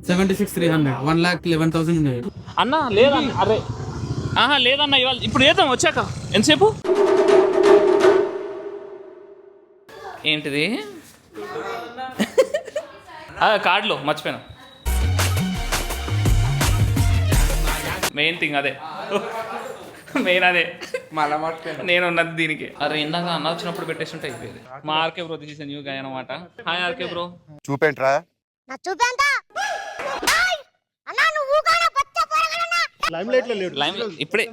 76,300 1,11,000 అన్న లేదన్న, అరే లేదన్న ఇవాళ ఇప్పుడు చేద్దాం వచ్చాక. ఎంతసేపు ఏంటిది కార్డులో మర్చిపోయినా. మెయిన్ థింగ్ అదే, మెయిన్ అదే మళ్ళా మర్చిపోయినా నేను ఉన్నది దీనికి. అరే ఇందాక అన్న వచ్చినప్పుడు పెట్టేసి ఉంటాయి. మా ఆర్కే బ్రో తీసే న్యూ గాయ్ అనమాట. Hi RK bro. చూపేంట్రా ఇప్పుడే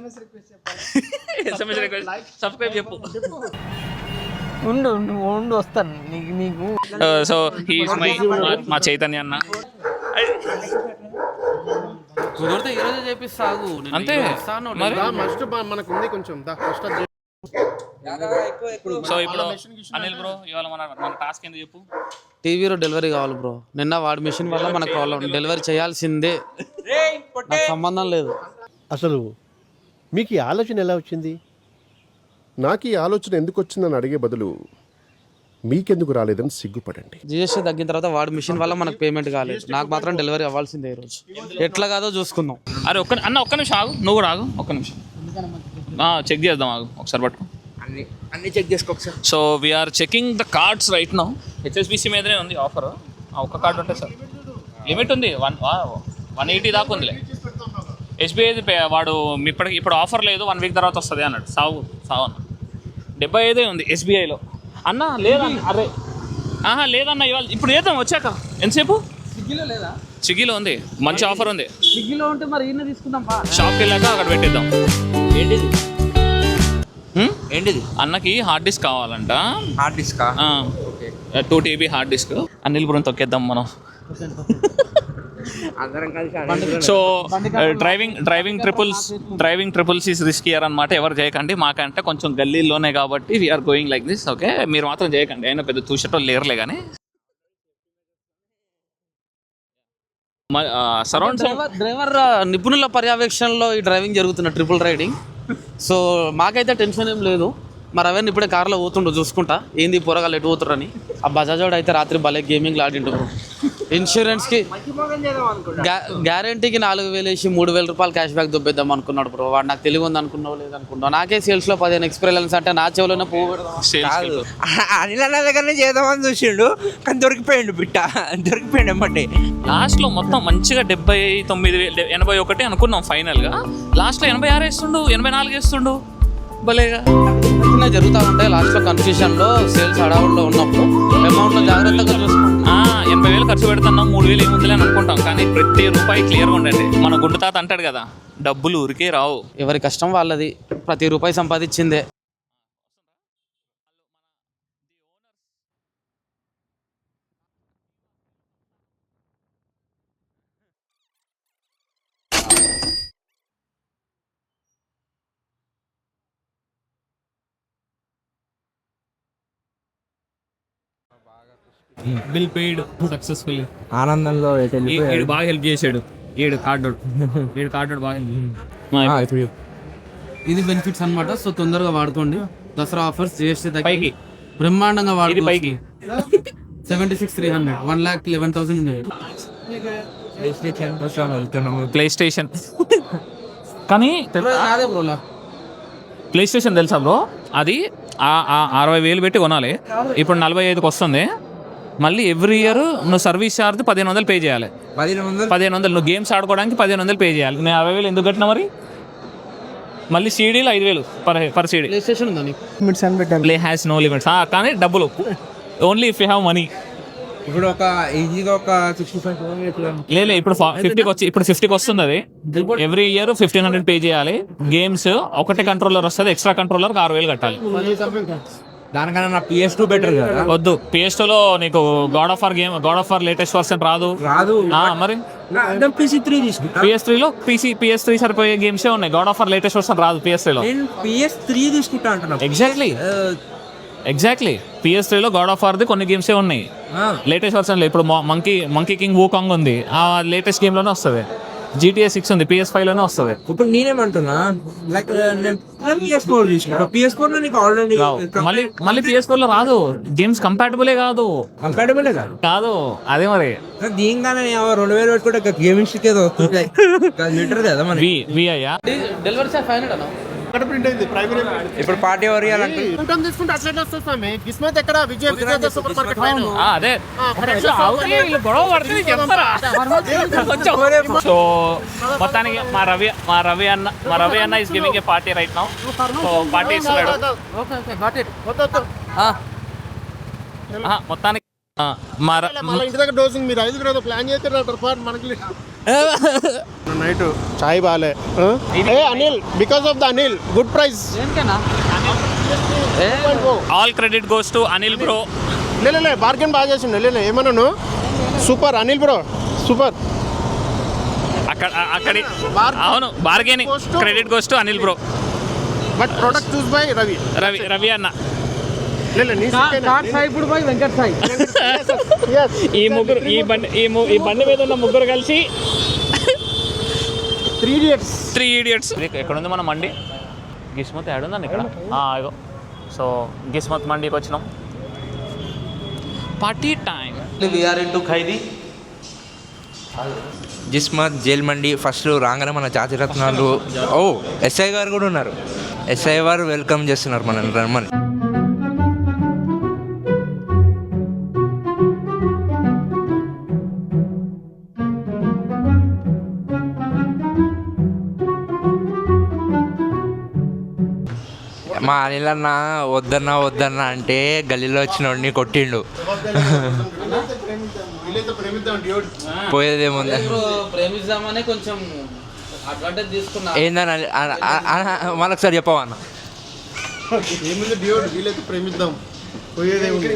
సబ్స్క్రైబ్ చెప్పు. ఉండు వస్తాను నీకు. సో హీస్ మై మా చైతన్య అన్న. కుదిరితే ఈ రోజే చేపిస్తాగు అంతే మరి. సో ఇప్పుడు అనిల్ బ్రో ఇవాళ మన టాస్క్ ఏంది చెప్పు. టీవీలో డెలివరీ కావాలి బ్రో. నిన్న వాడి మిషన్ వల్ల మనకు ప్రాబ్లం. డెలివరీ చేయాల్సిందే, నాకు సంబంధం లేదు. అసలు మీకు ఈ ఆలోచన ఎలా వచ్చింది? నాకు ఈ ఆలోచన ఎందుకు వచ్చిందని అడిగే బదులు మీకెందుకు రాలేదని సిగ్గుపడండి. జిఎస్టీ తగ్గిన తర్వాత వాడి మిషన్ వల్ల మనకు పేమెంట్ కాలేదు, నాకు మాత్రం డెలివరీ అవ్వాల్సిందే ఈరోజు. ఎట్లా కాదో చూసుకుందాం. అరే ఒక్క నిమిషం ఆగు, నువ్వు కూడా ఆగు ఒక్క నిమిషం. చెక్ చేద్దాం, ఆగు ఒకసారి పట్టుకో. అన్ని చెక్ చేసుకో ఒకసారి. So we are checking the cards right now. HSBC మీదనే ఉంది ఆఫర్. ఒక్క కార్డు ఉంటుంది సార్, లిమిట్ ఉంది 180 దాకా ఉందిలే. ఎస్బీఐ వాడు ఇప్పుడు ఆఫర్ లేదు, 1 వీక్ తర్వాత వస్తుంది అన్నాడు. సావు అన్న 75 ఉంది ఎస్బీఐలో. అన్న లేదన్న, అరే లేదన్న ఇవాళ ఇప్పుడు చేద్దాం వచ్చాక. ఎంతసేపు స్విగ్గీలో ఉంది, మంచి ఆఫర్ ఉంది. స్విగ్గీలో ఉంటే మరి ఈయన తీసుకుందాం. షాప్కి వెళ్ళాక అక్కడ పెట్టిద్దాం. ఏంటిది? అన్నకి హార్డ్ డిస్క్ కావాలంట. Hard disk 2 TB hard disk. Anil బ్రోని తొక్కేద్దాం మనం. So driving triples is riskier అనమాట. ఎవరు చేయకండి, మాకంటే కొంచెం గల్లీలోనే కాబట్టి we're going like this. Okay, మీరు మాత్రం చేయకండి. అయినా పెద్ద చూసేటోళ్ళు లేరులే కానీ. సరౌండ్ డ్రైవర్ నిపుణుల పర్యవేక్షణలో ఈ డ్రైవింగ్ జరుగుతున్న ట్రిపుల్ రైడింగ్. సో మాకైతే టెన్షన్ ఏం లేదు. మరి అవన్నీ ఇప్పుడే కార్లో పోతుండో చూసుకుంటా ఏంది పోరగాళ్ళు ఎటు పోతుర్రని. ఆ బజాజోడు అయితే రాత్రి భలే గేమింగ్లు ఆడిండు. ఇన్సూరెన్స్కి గ్యారంటీకి 4,000 వేసి 3,000 రూపాయలు క్యాష్ బ్యాక్ దొబ్బేద్దాం అనుకున్నాడు బ్రో. వాడు నాకు తెలివి ఉంది అనుకున్నావు లేదనుకున్నావు. నాకే సేల్స్లో 15 ఎక్స్పీరియన్స్ అంటే నా చెవులోనే అనిల్ అన్న దగ్గరనే చేద్దామని చూసిండు కానీ దొరికిపోయిండు అమ్మటే. లాస్ట్లో మొత్తం మంచిగా 79,000 81 అనుకున్నాం ఫైనల్గా. లాస్ట్లో 86 వేస్తుండు, 84 వేస్తుండు. భలేగా జరుగుతూ ఉంటాయి. లాస్ట్లో కన్ఫ్యూషన్లో సేల్స్ హడావుల్లో ఉన్నప్పుడు అమౌంట్లో జాగ్రత్తగా చూసుకుంటాం. 80,000 ఖర్చు పెడుతున్నాం, 3,000 ఏముందిలే అని అనుకుంటాం. కానీ ప్రతి రూపాయి క్లియర్గా ఉండండి. మన గుండు తాత అంటాడు కదా, డబ్బులు ఊరికే రావు, ఎవరి కష్టం వాళ్ళది, ప్రతి రూపాయి సంపాదించిందే. Bill paid successfully. ఆనందంలో బాగా హెల్ప్ చేశాడు. కార్డు బాగా. ఇది బెనిఫిట్స్ అనమాట. సో తొందరగా వాడుకోండి. దసరా ఆఫర్స్ జిఎస్టీ తగ్గి బ్రహ్మాండంగా వాడుకోండి. పైకి 76,300 1,11,000 ప్లే స్టేషన్. కానీ ప్లే స్టేషన్ తెలుసా బ్రో, అది 60,000 పెట్టి కొనాలి. ఇప్పుడు 45కి వస్తుంది. మళ్ళీ ఎవ్రీ ఇయర్ నువ్వు సర్వీస్ ఛార్జ్ 1,500 పే చేయాలి. 1,500 నువ్వు గేమ్స్ ఆడుకోవడానికి 1,500 పే చేయాలి. నేను 60,000 ఎందుకు కట్టినా మరి? మళ్ళీ సీడీలు 5,000 పర్ సీడీ. ప్లే స్టేషన్ ఉందా? Play has no limits. కానీ డబ్బులు only if you have money. ఇప్పుడు ఒక ఈజీగా ఒక 65 లేదు, ఇప్పుడు 50కి వచ్చి ఇప్పుడు 50కి వస్తుంది. అది ఎవ్రీ ఇయర్ 1,500 పే చేయాలి. గేమ్స్ ఒకటే కంట్రోలర్ వస్తుంది, ఎక్స్ట్రా కంట్రోలర్ 6,000 కట్టాలి. దానికన్నా నా PS2 బెటర్ కదా. వద్దు, PS2లో నీకు God of war latest version రాదు. మరి PS3లో PS3 సరిపోయే గేమ్సే ఉన్నాయి. God of war latest version రాదు PS3లో. PS3 తీసుకుంటా అంటున్నా. ఎగ్జాక్ట్లీ PS3లో గాడ్ ఆఫ్ వార్ది కొన్ని గేమ్సే ఉన్నాయి లేటెస్ట్ వర్షన్లో. ఇప్పుడు మంకీ కింగ్ వూకాంగ్ ఉంది, ఆ లేటెస్ట్ గేమ్లోనే వస్తుంది. GTA 6 ఉంది, PS5 లోనే వస్తుంది. ఇప్పుడు నేనేమంటున్నా లైక్ నేను PS4 చూసిన PS4 లో నీకు ఆల్రెడీ మళ్ళీ PS4 లో రాదు, గేమ్స్ కంపాటబులే కాదు. కంపాటబుల్ కాదు అదే మరి దీనిగానే 2000 పెట్టుకుంటే గేమింగ్ స్టిక్ ఏదో లీటర్ కదా మన విఐయా డెలివరీ చార్జ్ 500 అన్న. ఇప్పుడు పార్టీ ఎవరు ఇవ్వాలంటే అదే గొడవ పడుతుంది చెప్తారా. సో మొత్తానికి మా రవి అన్న is giving a party right now. So party ఇస్తున్నాడు మొత్తానికి. ఇంటి దగ్గర డోసింగ్ మీరు 5 ఏదో ప్లాన్ చేస్తారు మనకి నైట్ చాయ్ బాలే Anil because of the Anil good price all credit goes to Anil bro. లే బార్గెన్ బాగా చేసిండు. లే ఏమన్నాను సూపర్ అనిల్ బ్రో సూపర్. అక్కడి అవును bargaining credit goes to Anil bro. But product choose by Ravi అన్న. వెంకట్ సాయి ఈ ముగ్గురు ఈ బండి మీద ఉన్న ముగ్గురు కలిసి 3 ఇడియట్స్. ఎక్కడ ఉంది మన మండి? గిస్మత్ యాడ్ ఉందండి ఇక్కడ. ఇగో సో గిస్మత్ మండికి వచ్చినాం. Party time. వీఆర్ ఇంటూ ఖైదీ. జిస్మత్ జైల్ మండి ఫస్ట్ రాగానే మన జాతిరత్నాలు ఎస్ఐ గారు కూడా ఉన్నారు. ఎస్ఐ వారు వెల్కమ్ చేస్తున్నారు మనల్ని రమ్మని. మా అనిల్ అన్న వద్దన్నా అంటే గల్లీలో వచ్చినోడిని కొట్టిండు. పోయేదేముంది ప్రేమిద్దామని కొంచెం అడ్వాంటేజ్ తీసుకున్నా. ఏందని మనొకసారి చెప్పవా అన్న? ప్రేమిద్దాం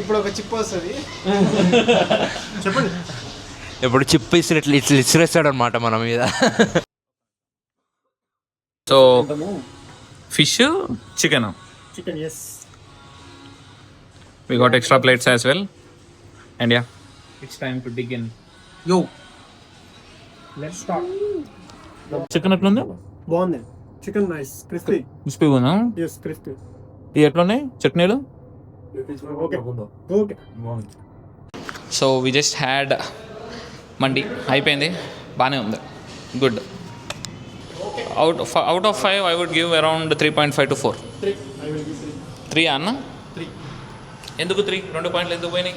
ఇప్పుడు ఒక చిప్ వస్తుంది చెప్పండి. ఇప్పుడు చిప్ ఇట్లా ఇసిరేస్తాడు అనమాట మన మీద. So fish chicken yes. We got extra plates as well. And yeah, it's time to dig in. Yo, Let's start. Chicken ఎట్లుంది? బాగుంది చికెన్ నైస్ క్రిస్పీ. క్రిస్పీగా ఉందా? yes crispy. ఇవి ఎట్లున్నాయి చట్నీలు? Okay so we just had mandi అయిపోయింది, బాగానే ఉంది, good. Out of 5 I would give around 3.5 to 4. 3 అన్న? 3 ఎందుకు 3? 2 పాయింట్లు ఎందుకు పోయినాయి?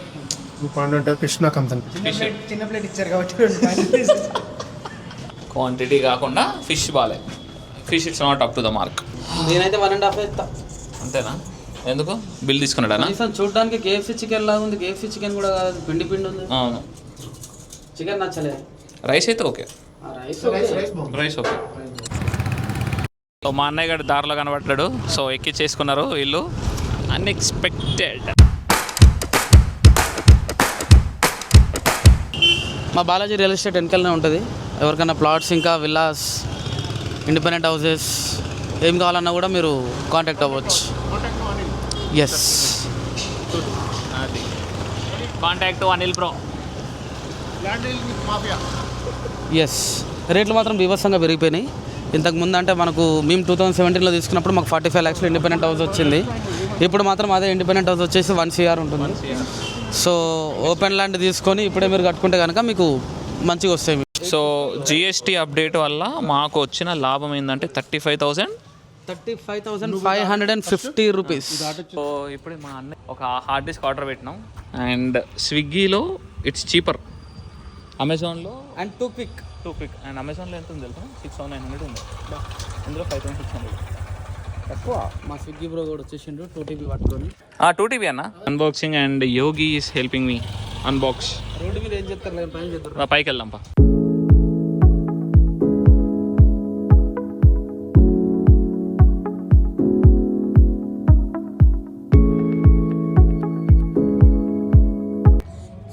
2 పాయింట్ అంటే ఫిష్ నాకు అంత చిన్న ప్లేట్ ఇచ్చారు కాబట్టి క్వాంటిటీ కాకుండా ఫిష్ బాగాలే. Fish it's not up to the mark. నేనైతే 1.5 ఇస్తా. అంతేనా? ఎందుకు బిల్ తీసుకున్నాడా? చూడడానికి KFC చికెన్ లాగా ఉంది. KFC చికెన్ కూడా కాదు, పిండి ఉంది. అవును, చికెన్ నచ్చలేదు. రైస్ అయితే ఓకే, రైస్ ఓకే. సో మా అన్నయ్య గారు దారిలో కనబడ్డాడు. సో ఎక్కిచ్చేసుకున్నారు వీళ్ళు, అన్ఎక్స్పెక్టెడ్. మా బాలాజీ రియల్ ఎస్టేట్ వెనకాలనే ఉంటుంది. ఎవరికైనా ప్లాట్స్ ఇంకా విల్లాస్ ఇండిపెండెంట్ హౌసెస్ ఏం కావాలన్నా కూడా మీరు కాంటాక్ట్ అవ్వచ్చు. ఎస్, అది కాంటాక్ట్ అనిల్ బ్రో. ఎస్, రేట్లు మాత్రం బీభత్సంగా పెరిగిపోయినాయి. ఇంతకుముందు అంటే మనకు మేము 2017లో తీసుకున్నప్పుడు మాకు 45 lakhs ఇండిపెండెంట్ హౌస్ వచ్చింది. ఇప్పుడు మాత్రం అదే ఇండిపెండెంట్ హౌస్ వచ్చేసి 1 CR ఉంటుంది. సో ఓపెన్ ల్యాండ్ తీసుకొని ఇప్పుడే మీరు కట్టుకుంటే కనుక మీకు మంచిగా వస్తాయి. సో GST అప్డేట్ వల్ల మాకు వచ్చిన లాభం ఏంటంటే 35,550 రూపీస్. సో ఇప్పుడు మా అన్నయ్య ఒక హార్డ్ డిస్క్ ఆర్డర్ పెట్టినాం. అండ్ స్విగ్గీలో ఇట్స్ చీపర్, అమెజాన్లో అండ్ టూ క్విక్. అండ్ అమెజాన్లో ఎంత ఉంది తెలుసా? 6,900 ఉంది, ఇందులో 5,600 తక్కువ. మా స్విగ్గీ బ్రో కూడా వచ్చేసిండు 2TB పట్టుకొని. 2TB అన్న. Unboxing and Yogi is helping me unbox. Road మీద ఏం చెప్తారు, పైన చెప్తారు. పైకి వెళ్దాం పా.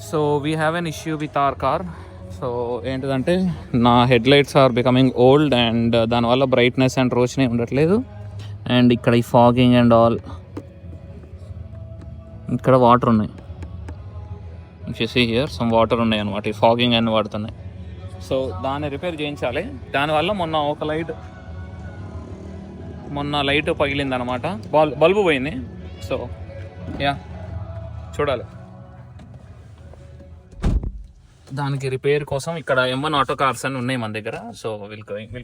So we have an issue with our car. So ఏంటిదంటే నా head lights are becoming old and దానివల్ల బ్రైట్నెస్ అండ్ రోషనే ఉండట్లేదు. అండ్ ఇక్కడ ఈ ఫాగింగ్ అండ్ ఆల్, ఇక్కడ వాటర్ ఉన్నాయి. If you see here some water ఉన్నాయి అనమాట, ఈ ఫాగింగ్ అని వాడుతున్నాయి. సో దాన్ని రిపేర్ చేయించాలి. దానివల్ల మొన్న లైట్ పగిలింది అనమాట, బల్బు పోయింది. సో యా చూడాలి. దానికి రిపేర్ కోసం ఇక్కడ M1 ఆటో కార్స్ అని ఉన్నాయి మన దగ్గర. So will